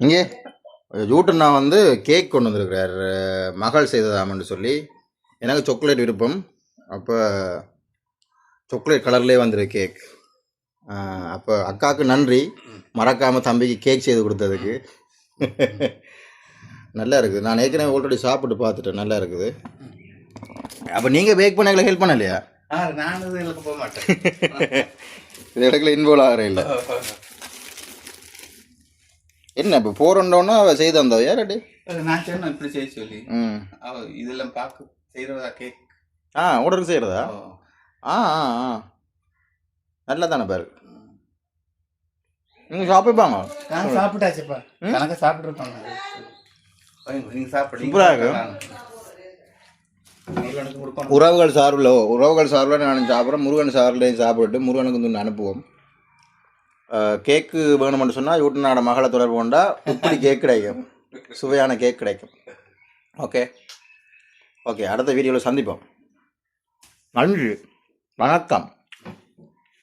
இங்கே யூட்டண்ணா வந்து கேக் கொண்டு வந்திருக்கிறார், மகள் செய்ததாமன்னு சொல்லி. எனக்கு சாக்லேட் விருப்பம், அப்போ சாக்லேட் கலர்லேயே வந்துருக்கு கேக். அப்போ அக்காவுக்கு நன்றி, மறக்காமல் தம்பிக்கு கேக் செய்து கொடுத்ததுக்கு. நல்லா இருக்குது. நான் ஏற்கனவே ஆல்ரெடி சாப்பிட்டு பார்த்துட்டேன், நல்லா இருக்குது. அப்போ நீங்கள் பேக் பண்ண ஹெல்ப் பண்ணலையா? நான் இதுக்கு போக மாட்டேன், இது இடத்துல இன்வால்வ் ஆகிறேன். இல்லை என்ன இப்போ போறோன்னா அவ செய்து வந்தா யாரடி? நான் சொன்னேன் இப்படி செய்ய சொல்லி. இதெல்லாம் பார்க்க செய்கிறதா கேக்? ஆர்டருக்கு செய்கிறதா? நல்லா தானே பாரு. நீங்கள் சாப்பிடுப்பாங்க? நான் சாப்பிட்டாச்சுப்பா, கணக்கு சாப்பிட்ருப்பாங்க. நீங்கள் சாப்பிடு. உறவுகள் சார்பில் நான் சாப்பிட்றேன், முருகன் சார்பிலையும் சாப்பிட்டு முருகனுக்கு வந்து அனுப்புவோம். கேக்கு வேணும்னு சொன்னால் யூட்டனோட மகளை தொடர்பு கொண்டா இப்படி கேக் கிடைக்கும், சுவையான கேக் கிடைக்கும். ஓகே ஓகே, அடுத்த வீடியோவில் சந்திப்போம். நன்றி, வணக்கம்.